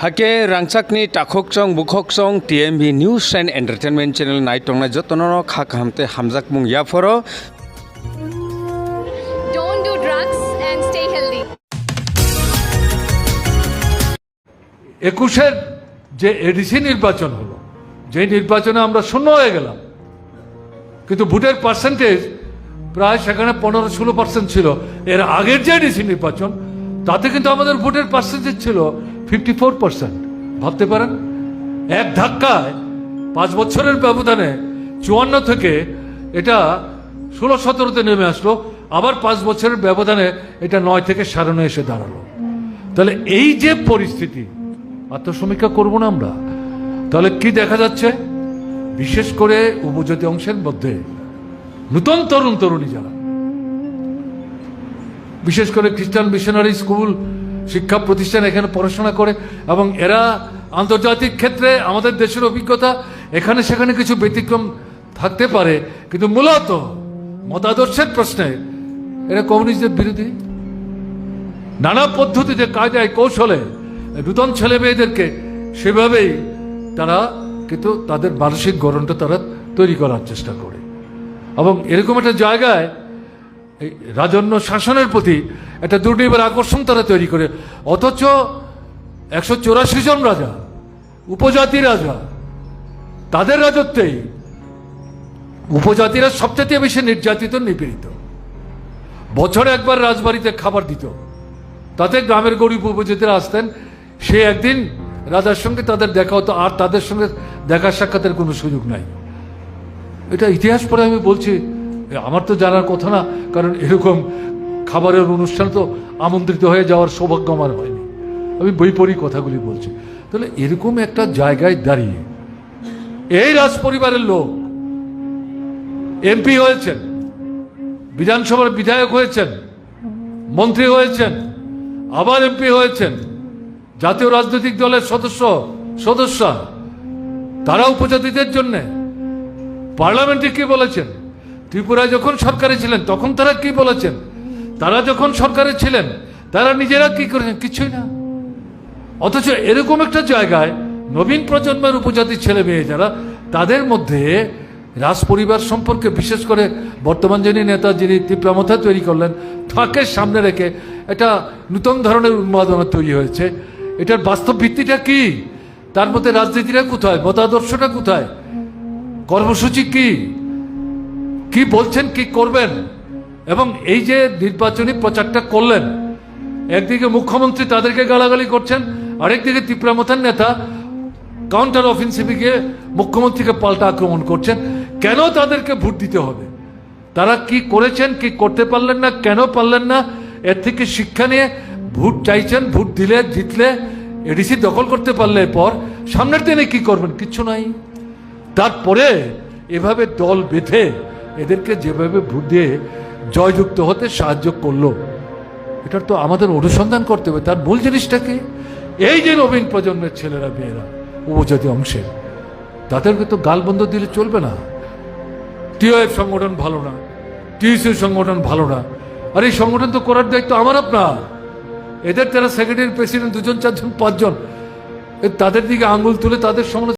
Hake rangchakni takhokchong bukhokchong TMV News and Entertainment Channel naitongnai jotono khakhamte hamjak mung yaporo. Don't do drugs and stay healthy. একুশের যে ADC নির্বাচন হলো, যে নির্বাচনে আমরা শূন্য হয়ে গেলাম, কিন্তু ভোটের পার্সেন্টেজ প্রায় সেখানে 15-16% ছিল। এর আগের যে এডিসি নির্বাচন তাতে কিন্তু আমাদের ভোটের পার্সেন্টেজ ছিল 54%। ভাবতে পারেন, এক ধাক্কায় 5 বছরের ব্যবধানে 54 থেকে এটা 16-17-তে নেমে আসলো, আবার 5 বছরের ব্যবধানে এটা 9 থেকে 9.5 এসে দাঁড়ালো। তাহলে এই যে পরিস্থিতি, আত্মসমীক্ষা করবো না আমরা? তাহলে কি দেখা যাচ্ছে? বিশেষ করে উপজাতি অংশের মধ্যে নতুন তরুণী যারা, বিশেষ করে খ্রিস্টান মিশনারি স্কুল শিক্ষা প্রতিষ্ঠান এখানে পড়াশোনা করে, এবং এরা আন্তর্জাতিক ক্ষেত্রে আমাদের দেশের অভিজ্ঞতা, এখানে সেখানে কিছু ব্যতিক্রম থাকতে পারে, কিন্তু মূলত মতাদর্শের প্রশ্নে এরা কমিউনিস্টদের বিরোধী। নানা পদ্ধতিতে, কায়দায়, কৌশলে নূতন ছেলে মেয়েদেরকে সেভাবেই তারা কিন্তু তাদের মানসিক গড়নটা তারা তৈরি করার চেষ্টা করে, এবং এরকম একটা জায়গায় এই রাজন্য শাসনের প্রতি একটা দুর্নিবার আকর্ষণ তারা তৈরি করে। অথচ 184 জন রাজা, উপজাতি রাজা, তাদের রাজত্বেই উপজাতিরা সবচেয়ে বেশি নির্যাতিত, নিপীড়িত। বছরে একবার রাজবাড়িতে খাবার দিত, তাতে গ্রামের গরিব উপজাতিরা আসতেন, সে একদিন রাজার সঙ্গে তাদের দেখা হতো, আর তাদের সঙ্গে দেখা সাক্ষাতের কোনো সুযোগ নাই। এটা ইতিহাস পড়ে আমি বলছি, আমার তো জানার কথা না, কারণ এরকম খাবারের অনুষ্ঠান তো আমন্ত্রিত হয়ে যাওয়ার সৌভাগ্য আমার হয়নি, আমি বই পড়ি কথাগুলি বলছি। তাহলে এরকম একটা জায়গায় দাঁড়িয়ে এই রাজ পরিবারের লোক এমপি হয়েছেন, বিধানসভার বিধায়ক হয়েছেন, মন্ত্রী হয়েছেন, আবার এমপি হয়েছেন, জাতীয় রাজনৈতিক দলের সদস্য, তারা উপজাতিদের জন্য পার্লামেন্টে কি বলেছেন? ত্রিপুরায় যখন সরকারে ছিলেন তখন তারা কি বলেছেন? তারা যখন সরকারে ছিলেন তারা নিজেরা কি করেছেন? কিছুই না। অথচ এরকম একটা জায়গায় নবীন প্রজন্মের উপজাতি ছেলে মেয়ে যারা, তাদের মধ্যে রাজ পরিবার সম্পর্কে, বিশেষ করে বর্তমান যিনি নেতা, যিনি তীব্রমতা তৈরি করলেন, তাকে সামনে রেখে একটা নতুন ধরনের উন্মাদনা তৈরি হয়েছে। এটার বাস্তব ভিত্তিটা কি? তার মধ্যে রাজনীতিটা কোথায়? মতাদর্শটা কোথায়? কর্মসূচি কি? কি বলছেন, কি করবেন? এবং এই যে নির্বাচনী প্রচারটা করলেন, একদিকে মুখ্যমন্ত্রী তাদেরকে গালাগালি করছেন, আরেকদিকে তীব্রমতার নেতা কাউন্টার অফেন্সিভে গিয়ে মুখ্যমন্ত্রীকে পাল্টা আক্রমণ করছেন। কেন তাদেরকে ভোট দিতে হবে? তারা কি করেছেন, কি করতে পারলেন না, কেন পারলেন না? এর থেকে শিক্ষা নিয়ে ভোট চাইছেন। ভোট দিলে, জিতলে, এডিসি দখল করতে পারলে পর সামনের দিনে কি করবেন? কিচ্ছু নাই। তারপরে এভাবে দল বেঁধে এদেরকে যেভাবে ভোট দিয়ে জয়যুক্ত হতে সাহায্য করলো, এটার তো আমাদের অনুসন্ধান করতে হবে। তার মূল জিনিসটা কি? এই যে নবীন প্রজন্মের ছেলেরা মেয়েরা উপজাতি অংশের, তাদেরকে তো গালবন্ধ দিলে চলবে না। টিওএফ সংগঠন ভালো না, টিইসি সংগঠন ভালো না, আর এই সংগঠন তো করার দায়িত্ব আমার আপনার। এদের যারা সেক্রেটারি, প্রেসিডেন্ট, 2 জন 4 জন 5 জন, তাদের দিকে আঙ্গুল তুলে তাদের সমালোচনা